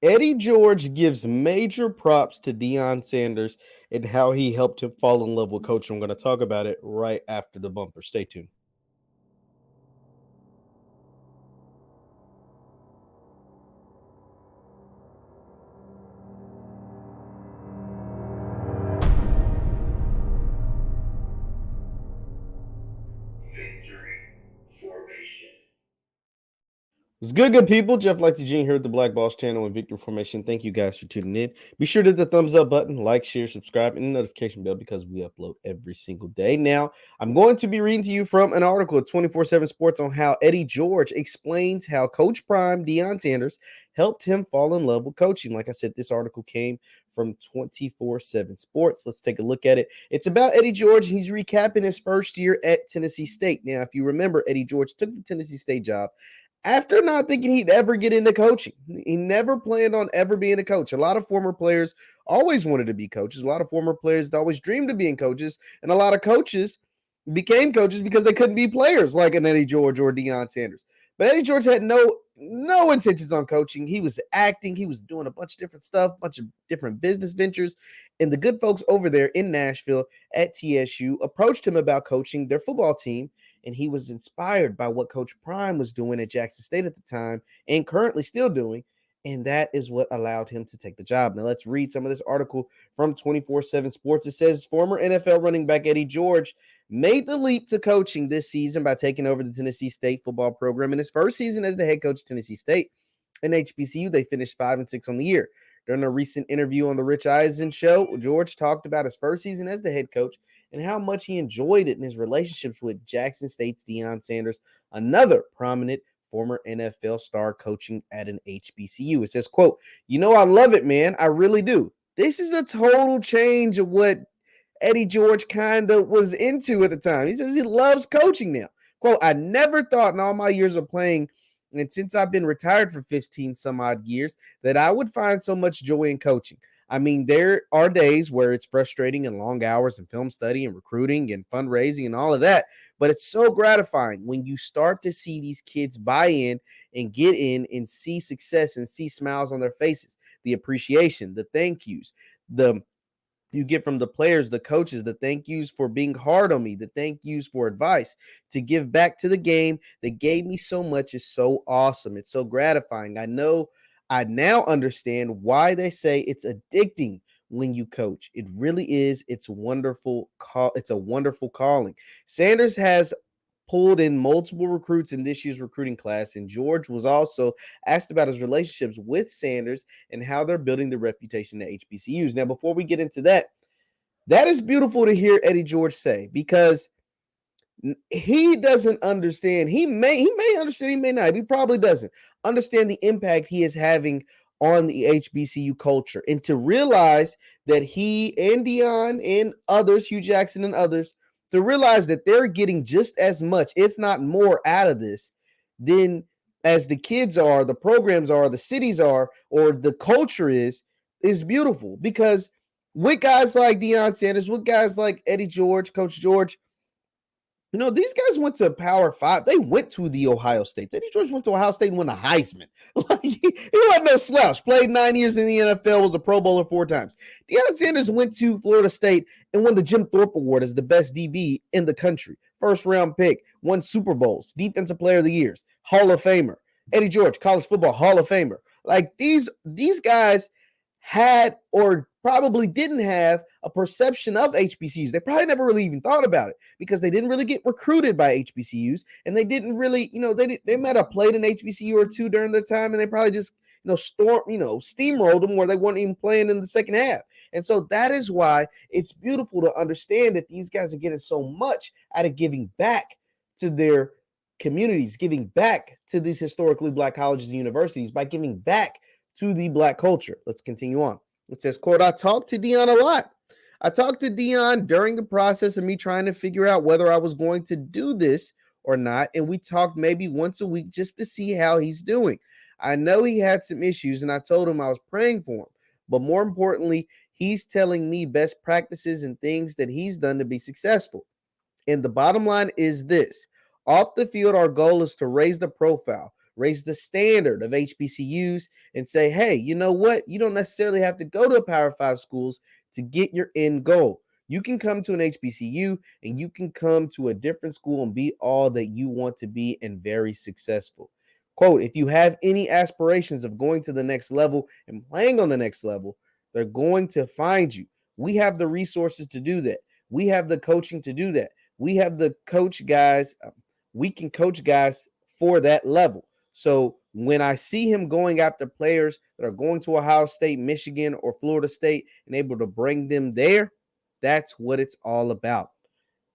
Eddie George gives major props to Deion Sanders and how he helped him fall in love with coaching. I'm going to talk about it right after the bumper. Stay tuned. What's good people? Jeff Lightsy Jr. here at the Black Boss Channel and Victory Formation. Thank you guys for tuning in. Be sure to hit the thumbs up button, like, share, subscribe, and the notification bell because we upload every single day. Now, I'm going to be reading to you from an article at 24/7 Sports on how Eddie George explains how Coach Prime Deion Sanders helped him fall in love with coaching. Like I said, this article came from 24/7 Sports. Let's take a look at it. It's about Eddie George. He's recapping his first year at Tennessee State. Now, if you remember, Eddie George took the Tennessee State job after not thinking he'd ever get into coaching. He never planned on ever being a coach. A lot of former players always wanted to be coaches. A lot of former players always dreamed of being coaches. And a lot of coaches became coaches because they couldn't be players like an Eddie George or Deion Sanders. But Eddie George had no intentions on coaching. He was acting. He was doing a bunch of different stuff, a bunch of different business ventures. And the good folks over there in Nashville at TSU approached him about coaching their football team, and he was inspired by what Coach Prime was doing at Jackson State at the time and currently still doing. And that is what allowed him to take the job. Now, let's read some of this article from 24/7 Sports. It says former NFL running back Eddie George made the leap to coaching this season by taking over the Tennessee State football program. In his first season as the head coach of Tennessee State and HBCU, they finished 5-6 on the year. During a recent interview on the Rich Eisen show, George talked about his first season as the head coach and how much he enjoyed it in his relationships with Jackson State's Deion Sanders, another prominent former NFL star coaching at an HBCU. It says, quote, I love it, man. I really do. This is a total change of what Eddie George kind of was into at the time. He says he loves coaching now. Quote, I never thought in all my years of playing, and since I've been retired for 15 some odd years, that I would find so much joy in coaching. I mean, there are days where it's frustrating and long hours and film study and recruiting and fundraising and all of that, but it's so gratifying when you start to see these kids buy in and get in and see success and see smiles on their faces, the appreciation, the thank yous, the you get from the players, the coaches, the thank yous for being hard on me, the thank yous for advice, to give back to the game that gave me so much is so awesome. It's so gratifying. I now understand why they say it's addicting when you coach. It really is. It's wonderful. It's a wonderful calling. Sanders has pulled in multiple recruits in this year's recruiting class, and George was also asked about his relationships with Sanders and how they're building the reputation at HBCUs. Now, before we get into that, that is beautiful to hear Eddie George say, because he doesn't understand. He may understand, he may not. He probably doesn't understand the impact he is having on the HBCU culture, and to realize that he and Deion and others, Hugh Jackson and others, to realize that they're getting just as much, if not more, out of this than as the kids are, the programs are, the cities are, or the culture is beautiful. Because with guys like Deion Sanders, with guys like Eddie George, Coach George, these guys went to Power Five. They went to the Ohio State. Eddie George went to Ohio State and won a Heisman. Like, he wasn't no slouch. Played 9 years in the NFL, was a Pro Bowler 4 times. Deion Sanders went to Florida State and won the Jim Thorpe Award as the best DB in the country. First round pick, won Super Bowls, Defensive Player of the Years, Hall of Famer. Eddie George, college football Hall of Famer. Like, these guys had or probably didn't have a perception of HBCUs. They probably never really even thought about it because they didn't really get recruited by HBCUs, and they didn't really, they might have played an HBCU or two during the time, and they probably just, steamrolled them where they weren't even playing in the second half. And so that is why it's beautiful to understand that these guys are getting so much out of giving back to their communities, giving back to these historically Black colleges and universities by giving back to the Black culture. Let's continue on. It says, quote, I talked to Deion a lot. I talked to Deion during the process of me trying to figure out whether I was going to do this or not. And we talked maybe once a week just to see how he's doing. I know he had some issues, and I told him I was praying for him. But more importantly, he's telling me best practices and things that he's done to be successful. And the bottom line is this. Off the field, our goal is to raise the profile, raise the standard of HBCUs, and say, hey, you know what? You don't necessarily have to go to a Power 5 schools to get your end goal. You can come to an HBCU and you can come to a different school and be all that you want to be and very successful. Quote, if you have any aspirations of going to the next level and playing on the next level, they're going to find you. We have the resources to do that. We have the coaching to do that. We have the coach guys. We can coach guys for that level. So when I see him going after players that are going to Ohio State, Michigan, or Florida State and able to bring them there, that's what it's all about.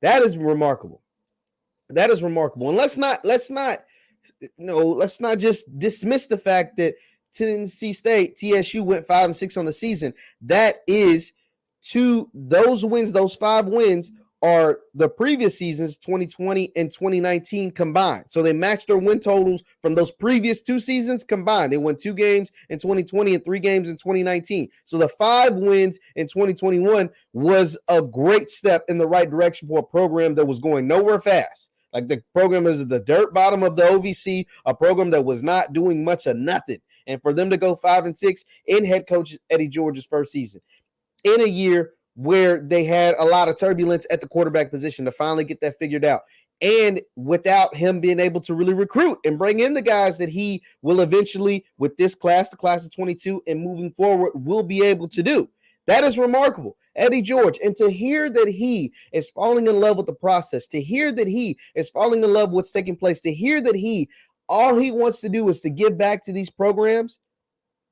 That is remarkable. That is remarkable. And let's not just dismiss the fact that Tennessee State, TSU, went 5-6 on the season. That is those wins, those 5 wins are the previous seasons, 2020 and 2019 combined. So they matched their win totals from those previous 2 seasons combined. They won 2 games in 2020 and 3 games in 2019. So the 5 wins in 2021 was a great step in the right direction for a program that was going nowhere fast. Like the program is at the dirt bottom of the OVC, a program that was not doing much of nothing. And for them to go 5-6 in head coach Eddie George's first season, in a year where they had a lot of turbulence at the quarterback position, to finally get that figured out. And without him being able to really recruit and bring in the guys that he will eventually, with this class, the class of 22, and moving forward, will be able to do. That is remarkable. Eddie George. And to hear that he is falling in love with the process, to hear that he is falling in love with what's taking place, to hear that all he wants to do is to give back to these programs,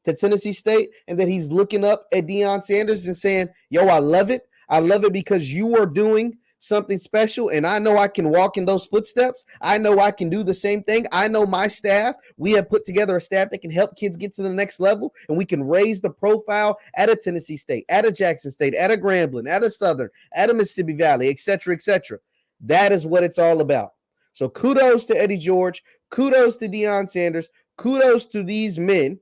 to Tennessee State, and that he's looking up at Deion Sanders and saying, yo, I love it. I love it because you are doing something special, and I know I can walk in those footsteps. I know I can do the same thing. I know my staff, we have put together a staff that can help kids get to the next level, and we can raise the profile at a Tennessee State, at a Jackson State, at a Grambling, at a Southern, at a Mississippi Valley, et cetera, et cetera. That is what it's all about. So kudos to Eddie George. Kudos to Deion Sanders. Kudos to these men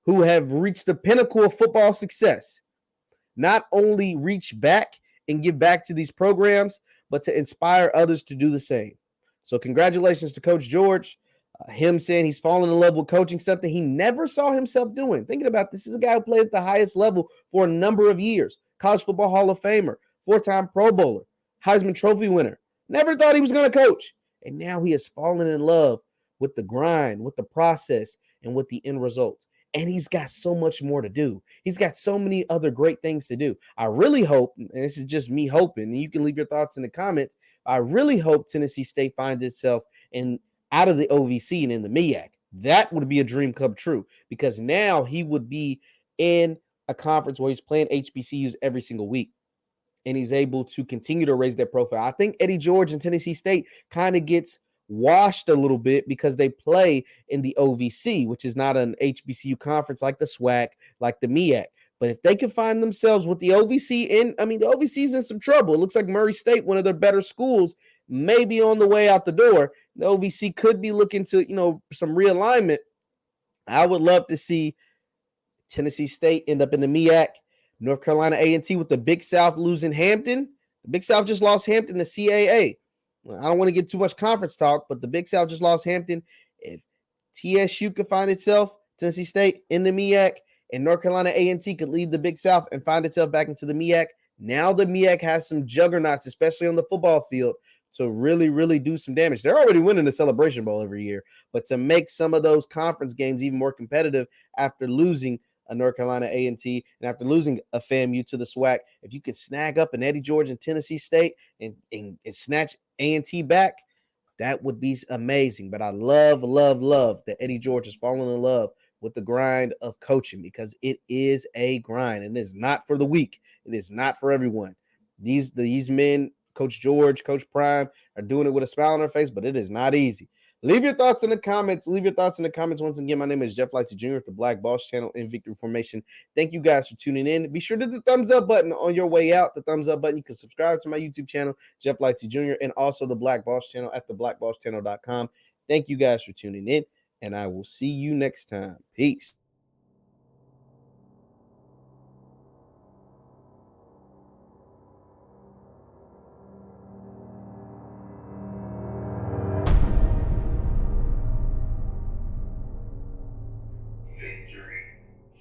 who have reached the pinnacle of football success. Not only reach back and give back to these programs, but to inspire others to do the same. So congratulations to Coach George. Him saying he's fallen in love with coaching, something he never saw himself doing. Thinking about this is a guy who played at the highest level for a number of years. College Football Hall of Famer, 4-time Pro Bowler, Heisman Trophy winner. Never thought he was going to coach. And now he has fallen in love with the grind, with the process, and with the end results. And he's got so much more to do. He's got so many other great things to do. I really hope, and this is just me hoping, and you can leave your thoughts in the comments, I really hope Tennessee State finds itself out of the OVC and in the MEAC. That would be a dream come true, because now he would be in a conference where he's playing HBCUs every single week, and he's able to continue to raise their profile. I think Eddie George and Tennessee State kind of gets washed a little bit because they play in the OVC, which is not an HBCU conference like the SWAC, like the MEAC. But if they can find themselves with the OVC the OVC's in some trouble. It looks like Murray State, one of their better schools, may be on the way out the door. The OVC could be looking to, some realignment. I would love to see Tennessee State end up in the MEAC. North Carolina A&T with the Big South losing Hampton. The Big South just lost Hampton to CAA. I don't want to get too much conference talk, but the Big South just lost Hampton. If TSU could find itself, Tennessee State, in the MEAC, and North Carolina A&T could leave the Big South and find itself back into the MEAC, now the MEAC has some juggernauts, especially on the football field, to really, really do some damage. They're already winning the Celebration Bowl every year, but to make some of those conference games even more competitive after losing a North Carolina A&T and after losing a FAMU to the SWAC, if you could snag up an Eddie George and Tennessee State and snatch A&T back, that would be amazing. But I love that Eddie George has fallen in love with the grind of coaching, because it is a grind, and it is not for the weak. It is not for everyone. These men, Coach George, Coach Prime, are doing it with a smile on their face, but it is not easy. Leave your thoughts in the comments. Once again, my name is Jeff Lightsy Jr. with the Black Boss Channel in Victory Formation. Thank you guys for tuning in. Be sure to hit the thumbs up button on your way out. The thumbs up button. You can subscribe to my YouTube channel, Jeff Lightsy Jr., and also the Black Boss Channel at theblackbosschannel.com. Thank you guys for tuning in, and I will see you next time. Peace.